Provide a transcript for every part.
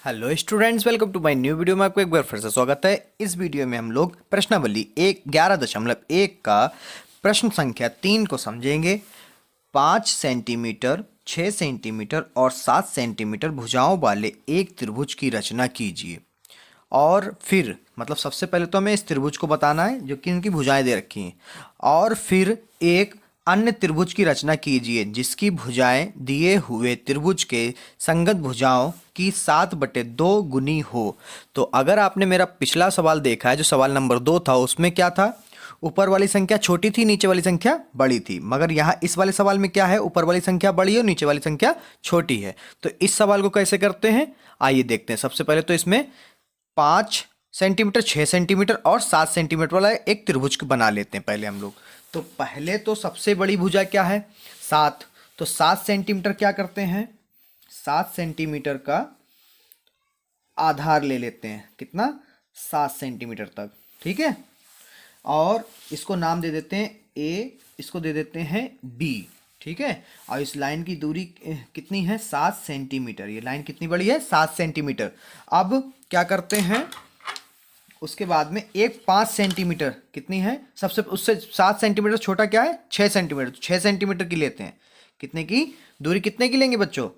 Hello students, welcome to my new video में आपको एक बार फिर से स्वागत है। इस वीडियो में हम लोग प्रश्नावली 11.1 का प्रश्न संख्या 3 को समझेंगे। 5 सेंटीमीटर, 6 सेंटीमीटर और 7 सेंटीमीटर भुजाओं वाले एक त्रिभुज की रचना कीजिए। और फिर मतलब सबसे पहले तो हमें इस त्रिभुज को बताना है जो कि इनकी भुजाएं दे रखी हैं, और फिर एक अन्य त्रिभुज की रचना कीजिए जिसकी भुजाएं दिए हुए त्रिभुज के संगत भुजाओं की 7/2 गुनी हो। तो अगर आपने मेरा पिछला सवाल देखा है जो सवाल नंबर 2 था, उसमें क्या था, ऊपर वाली संख्या छोटी थी, नीचे वाली संख्या बड़ी थी। मगर यहाँ इस वाले सवाल में क्या है, ऊपर वाली संख्या बड़ी है और नीचे वाली संख्या छोटी है। तो इस सवाल को कैसे करते हैं, आइए देखते हैं। सबसे पहले तो इसमें 5 सेंटीमीटर, 6 सेंटीमीटर और 7 सेंटीमीटर वाला एक त्रिभुज बना लेते हैं पहले हम लोग। तो पहले तो सबसे बड़ी भुजा क्या है, 7। तो 7 सेंटीमीटर क्या करते हैं, 7 सेंटीमीटर का आधार ले लेते हैं। कितना, 7 सेंटीमीटर तक, ठीक है। और इसको नाम दे देते हैं ए, इसको दे देते हैं बी, ठीक है। और इस लाइन की दूरी कितनी है, 7 सेंटीमीटर। ये लाइन कितनी बड़ी है, 7 सेंटीमीटर। अब क्या करते हैं, उसके बाद में एक 5 सेंटीमीटर कितनी है, सबसे उससे 7 सेंटीमीटर छोटा क्या है, 6 सेंटीमीटर। तो 6 सेंटीमीटर की लेते हैं। कितने की दूरी, कितने की लेंगे बच्चों,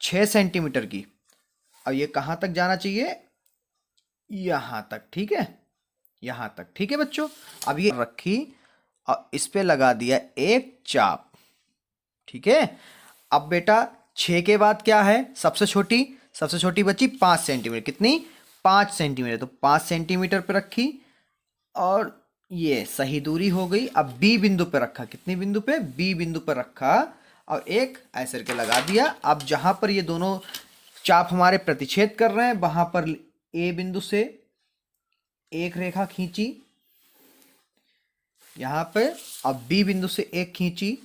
6 सेंटीमीटर की। अब ये कहाँ तक जाना चाहिए, यहाँ तक, ठीक है, यहाँ तक, ठीक है बच्चों। अब ये रखी और इस पे लगा दिया एक चाप, ठीक है। अब बेटा 6 के बाद क्या है, सबसे छोटी बची 5 सेंटीमीटर। कितनी, 5 सेंटीमीटर। तो 5 सेंटीमीटर पे रखी और ये सही दूरी हो गई। अब बी बिंदु पे रखा, कितनी बिंदु पे, बी बिंदु पे रखा और एक ऐसे करके लगा दिया। अब जहां पर ये दोनों चाप हमारे प्रतिच्छेद कर रहे हैं, वहां पर ए बिंदु से एक रेखा खींची यहां पे, अब बी बिंदु से एक खींची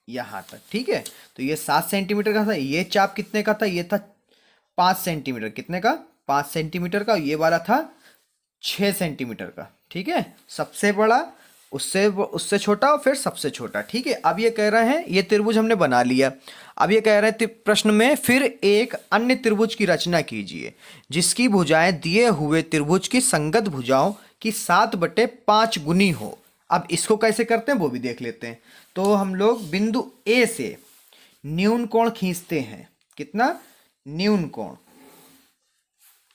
यहां तक, ठीक है। तो ये 7 सेंटीमीटर का था, ये चाप कितने का था, ये था 5 सेंटीमीटर। कितने का, 5 सेंटीमीटर का। ये वाला था 6 सेंटीमीटर का, ठीक है। सबसे बड़ा, उससे छोटा और फिर सबसे छोटा, ठीक है। अब ये कह रहे हैं, ये त्रिभुज हमने बना लिया। अब ये कह रहे हैं प्रश्न में, फिर एक अन्य त्रिभुज की रचना कीजिए जिसकी भुजाएं दिए हुए त्रिभुज की संगत भुजाओं की 7/5 गुनी हो। अब इसको कैसे करते हैं वो भी देख लेते हैं। तो हम लोग बिंदु ए से न्यून कोण खींचते हैं। कितना, न्यून कोण,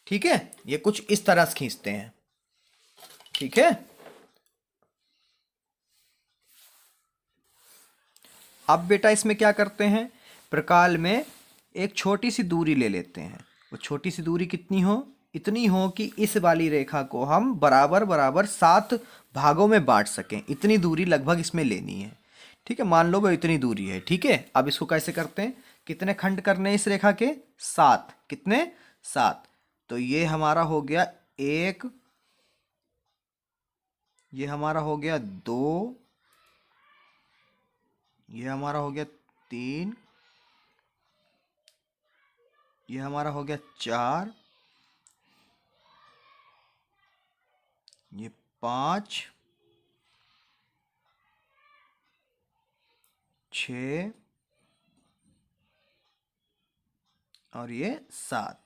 ठीक है। ये कुछ इस तरह से खींचते हैं, ठीक है। अब बेटा इसमें क्या करते हैं, प्रकाल में एक छोटी सी दूरी ले लेते हैं। वो छोटी सी दूरी कितनी हो, इतनी हो कि इस वाली रेखा को हम बराबर बराबर 7 भागों में बांट सकें। इतनी दूरी लगभग इसमें लेनी है, ठीक है। मान लो वो इतनी दूरी है, ठीक है। अब इसको कैसे करते हैं, कितने खंड करने हैं इस रेखा के, 7। कितने, 7। तो ये हमारा हो गया 1, ये हमारा हो गया 2, ये हमारा हो गया 3, ये हमारा हो गया 4, ये 5, 6 और ये 7,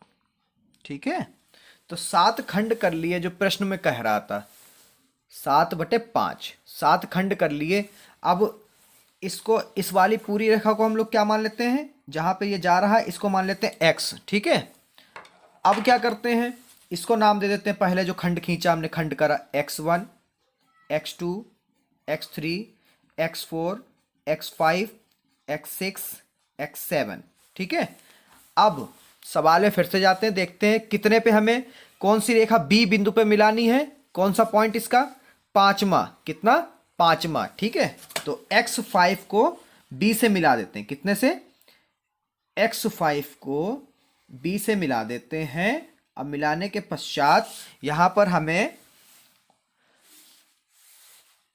ठीक है। तो 7 खंड कर लिए जो प्रश्न में कह रहा था, 7/5, 7 खंड कर लिए। अब इसको, इस वाली पूरी रेखा को हम लोग क्या मान लेते हैं, जहां पे ये जा रहा है इसको मान लेते हैं x, ठीक है। अब क्या करते हैं, इसको नाम दे देते हैं, पहले जो खंड खींचा हमने, खंड करा x1, x2, x3, x4, x5, x6, x7, ठीक है। अब सवाल में फिर से जाते हैं, देखते हैं कितने पे हमें कौन सी रेखा बी बिंदु पे मिलानी है, कौन सा पॉइंट इसका, 5वां। कितना, 5वां, ठीक है। तो x5 को b से मिला देते हैं। कितने से, x5 को b से मिला देते हैं। अब मिलाने के पश्चात यहां पर हमें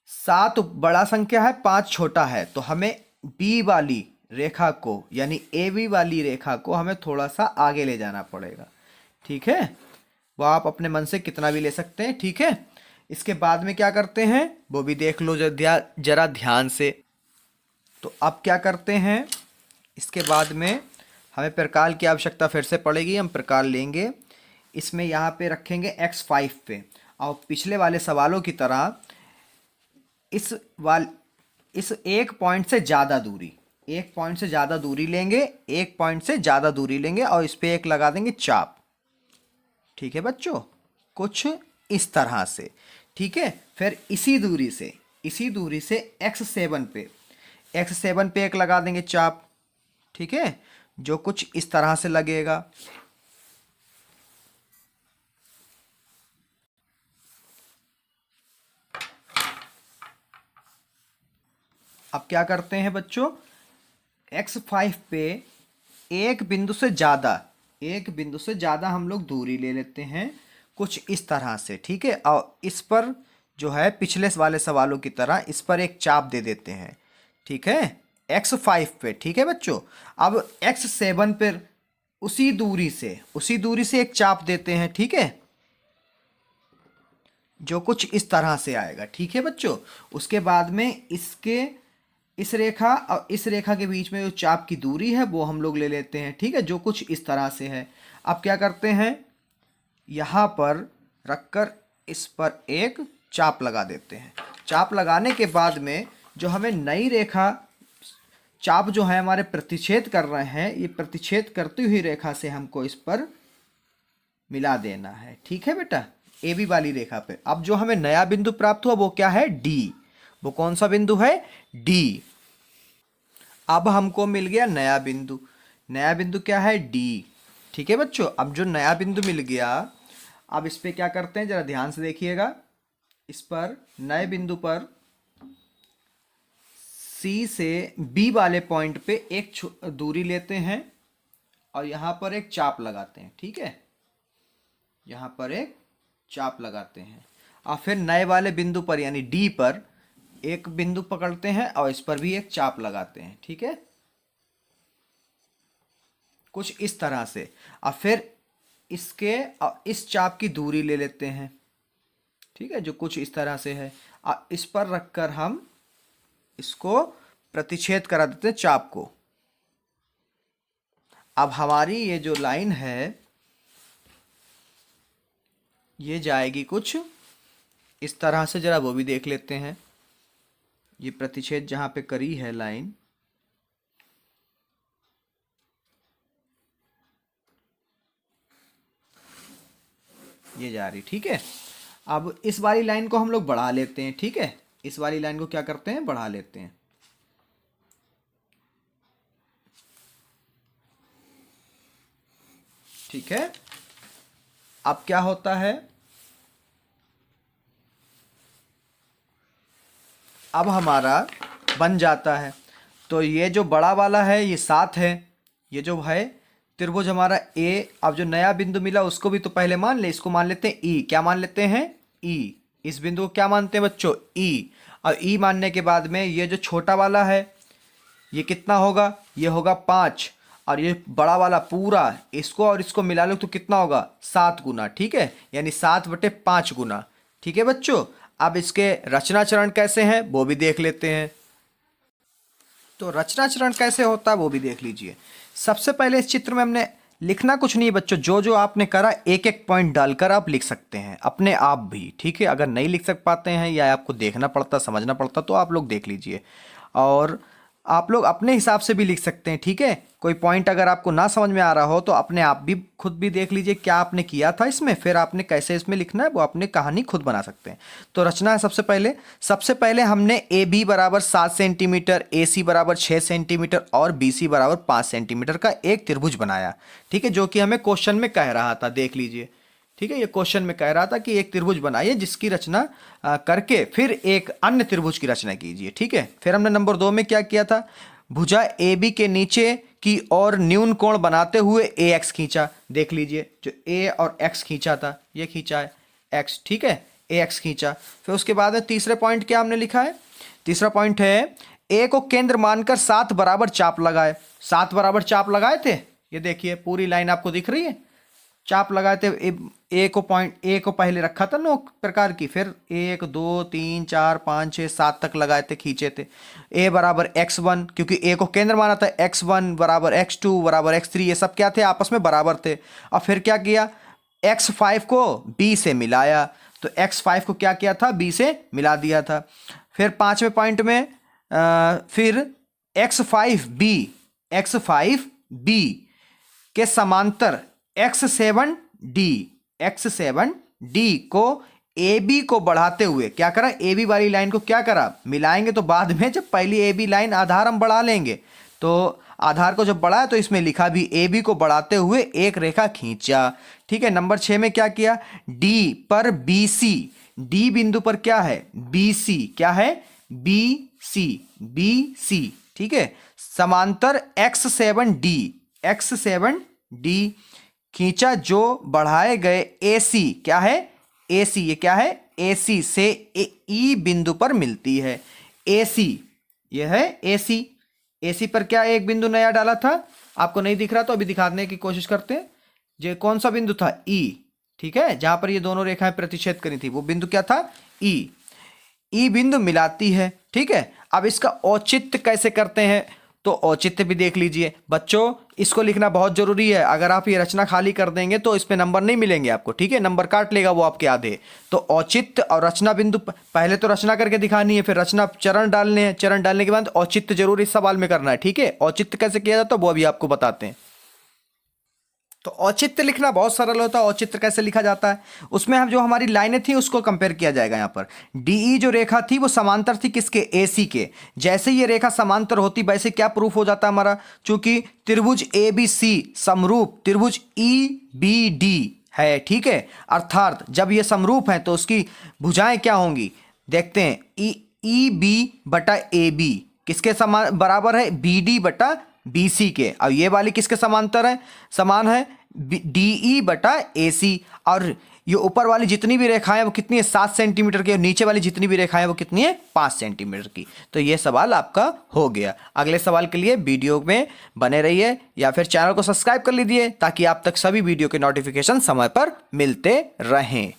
7 बड़ा संख्या है, 5 छोटा है, तो हमें b वाली रेखा को यानी ए बी वाली रेखा को हमें थोड़ा सा आगे ले जाना पड़ेगा, ठीक है। वो आप अपने मन से कितना भी ले सकते हैं, ठीक है। इसके बाद में क्या करते हैं वो भी देख लो जरा ध्यान से। तो अब क्या करते हैं, इसके बाद में हमें प्रकार की आवश्यकता फिर से पड़ेगी। हम प्रकार लेंगे, इसमें यहाँ पे रखेंगे x5 पे, और पिछले वाले सवालों की तरह इस एक पॉइंट से ज़्यादा दूरी, एक पॉइंट से ज़्यादा दूरी लेंगे, एक पॉइंट से ज़्यादा दूरी लेंगे और इस पे एक लगा देंगे चाप। ठीक है बच्चों, कुछ इस तरह से। ठीक है, फिर इसी दूरी से x7 पे एक लगा देंगे चाप। ठीक है, जो कुछ इस तरह से लगेगा। अब क्या करते हैं बच्चों, x5 पे एक बिंदु से ज़्यादा हम लोग दूरी ले लेते हैं, कुछ इस तरह से। ठीक है, और इस पर जो है पिछले वाले सवालों की तरह इस पर एक चाप दे देते हैं। ठीक है, x5 पे। ठीक है बच्चों, अब x7 पर उसी दूरी से एक चाप देते हैं। ठीक है, जो कुछ इस तरह से आएगा। ठीक है बच्चों, उसके बाद में इस रेखा और इस रेखा के बीच में जो चाप की दूरी है वो हम लोग ले लेते हैं। ठीक है, जो कुछ इस तरह से है। अब क्या करते हैं, यहाँ पर रखकर इस पर एक चाप लगा देते हैं। चाप लगाने के बाद में जो हमें नई रेखा, चाप जो है हमारे प्रतिच्छेद कर रहे हैं, ये प्रतिच्छेद करती हुई रेखा से हमको इस पर मिला देना है। ठीक है बेटा, ए बी वाली रेखा पे। अब जो हमें नया बिंदु प्राप्त हुआ वो क्या है, डी। वो कौन सा बिंदु है, डी। अब हमको मिल गया नया बिंदु। नया बिंदु क्या है, डी। ठीक है बच्चों, अब जो नया बिंदु मिल गया, अब इस पे क्या करते हैं, जरा ध्यान से देखिएगा। इस पर नए बिंदु पर सी से बी वाले पॉइंट पे एक दूरी लेते हैं और यहां पर एक चाप लगाते हैं। ठीक है, यहां पर एक चाप लगाते हैं और फिर नए वाले बिंदु पर यानी डी पर एक बिंदु पकड़ते हैं और इस पर भी एक चाप लगाते हैं। ठीक है, कुछ इस तरह से। और फिर इस चाप की दूरी ले लेते हैं। ठीक है, जो कुछ इस तरह से है, और इस पर रखकर हम इसको प्रतिच्छेद करा देते हैं चाप को। अब हमारी ये जो लाइन है ये जाएगी कुछ इस तरह से, जरा वो भी देख लेते हैं। ये प्रतिच्छेद जहां पे करी है लाइन, ये जा रही। ठीक है, अब इस वाली लाइन को हम लोग बढ़ा लेते हैं। ठीक है, इस वाली लाइन को क्या करते हैं, बढ़ा लेते हैं। ठीक है, अब क्या होता है, अब हमारा बन जाता है। तो ये जो बड़ा वाला है ये 7 है, ये जो है त्रिभुज हमारा ए। अब जो नया बिंदु मिला उसको भी तो पहले मान ले, इसको मान लेते हैं ई। क्या मान लेते हैं, ई। इस बिंदु को क्या मानते हैं बच्चों, ई। और ई मानने के बाद में ये जो छोटा वाला है ये कितना होगा, ये होगा 5। और ये बड़ा वाला पूरा, इसको और इसको मिला लो तो कितना होगा, 7 गुना। ठीक है, यानी 7/5 गुना। ठीक है बच्चों, अब इसके रचना चरण कैसे हैं वो भी देख लेते हैं। तो रचना चरण कैसे होता है वो भी देख लीजिए। सबसे पहले इस चित्र में हमने लिखना कुछ नहीं है बच्चों, जो जो आपने करा एक एक पॉइंट डालकर आप लिख सकते हैं अपने आप भी। ठीक है, अगर नहीं लिख सक पाते हैं या आपको देखना पड़ता, समझना पड़ता, तो आप लोग देख लीजिए और आप लोग अपने हिसाब से भी लिख सकते हैं। ठीक है, कोई पॉइंट अगर आपको ना समझ में आ रहा हो तो अपने आप भी खुद भी देख लीजिए क्या आपने किया था इसमें, फिर आपने कैसे इसमें लिखना है वो अपने कहानी खुद बना सकते हैं। तो रचना है सबसे पहले हमने ए बी बराबर 7 सेंटीमीटर, ए सी बराबर 6 सेंटीमीटर और बी सी बराबर 5 सेंटीमीटर का एक त्रिभुज बनाया। ठीक है, जो कि हमें क्वेश्चन में कह रहा था, देख लीजिए। ठीक है, ये क्वेश्चन में कह रहा था कि एक त्रिभुज बनाइए जिसकी रचना करके फिर एक अन्य त्रिभुज की रचना कीजिए। ठीक है, फिर हमने नंबर 2 में क्या किया था, भुजा ए बी के नीचे की और न्यून कोण बनाते हुए ए एक्स खींचा। देख लीजिए, जो ए और एक्स खींचा था ये खींचा है एक्स। ठीक है, ए एक्स खींचा। फिर उसके बाद में तीसरे पॉइंट क्या हमने लिखा है, तीसरा पॉइंट है ए को केंद्र मानकर 7 बराबर चाप लगाए। 7 बराबर चाप लगाए थे, ये देखिए पूरी लाइन आपको दिख रही है। चाप लगाए थे, ए को पहले रखा था 9 प्रकार की, फिर 1 2 3 4 5 6 7 तक लगाए थे, खींचे थे। ए बराबर x1, क्योंकि ए को केंद्र माना था, x1 बराबर x2 बराबर x3, ये सब क्या थे, आपस में बराबर थे। और फिर क्या किया, x5 को b से मिलाया, तो x5 को क्या किया था, b से मिला दिया था। फिर 5वें पॉइंट में फिर x5b के समांतर x7d को AB को बढ़ाते हुए क्या करा, AB वाली लाइन को क्या करा, मिलाएंगे तो बाद में, जब पहली AB लाइन आधार हम बढ़ा लेंगे, तो आधार को जब बढ़ाया तो इसमें लिखा भी AB को बढ़ाते हुए एक रेखा खींचा। ठीक है। नंबर 6 में क्या किया, D पर BC, D बिंदु पर क्या है, BC, क्या है, BC, ठीक है, समांतर x7d खींचा, जो बढ़ाए गए AC, क्या है, AC, ये क्या है, AC से E बिंदु पर मिलती है। AC, ये है AC पर क्या एक बिंदु नया डाला था, आपको नहीं दिख रहा तो अभी दिखाने की कोशिश करते हैं। ये कौन सा बिंदु था, E, ठीक है, जहां पर ये दोनों रेखाएं प्रतिच्छेद करी थी, वो बिंदु क्या था, E बिंदु मिलाती है। ठीक है। अब इसका औचित्य कैसे करते हैं, तो औचित्य भी देख लीजिए बच्चों, इसको लिखना बहुत जरूरी है। अगर आप ये रचना खाली कर देंगे तो इस पे नंबर नहीं मिलेंगे आपको, ठीक है, नंबर काट लेगा वो आपके आधे। तो औचित्य और रचना बिंदु, पहले तो रचना करके दिखानी है, फिर रचना चरण डालने हैं, चरण डालने के बाद औचित्य जरूर इस सवाल में करना है। ठीक है। औचित्य कैसे किया जाता है वो अभी आपको बताते हैं। तो औचित्य लिखना बहुत सरल होता है। औचित्य कैसे लिखा जाता है, उसमें हम जो हमारी लाइनें थी उसको कंपेयर किया जाएगा। यहाँ पर DE जो रेखा थी वो समांतर थी किसके, AC के। जैसे ये रेखा समांतर होती वैसे क्या प्रूफ हो जाता हमारा, चूंकि त्रिभुज ABC समरूप त्रिभुज EBD है। ठीक है। अर्थात जब ये समरूप है तो उसकी भुजाएं क्या होंगी, देखते हैं, EB बटा AB किसके समान बराबर है, BD बटा BC के। अब ये वाली किसके समांतर है, समान है, DE बटा AC। और ये ऊपर वाली जितनी भी रेखाएं वो कितनी है, 7 सेंटीमीटर की, और नीचे वाली जितनी भी रेखाएं वो कितनी है, 5 सेंटीमीटर की। तो ये सवाल आपका हो गया। अगले सवाल के लिए वीडियो में बने रहिए या फिर चैनल को सब्सक्राइब कर लीजिए ताकि आप तक सभी वीडियो के नोटिफिकेशन समय पर मिलते रहें।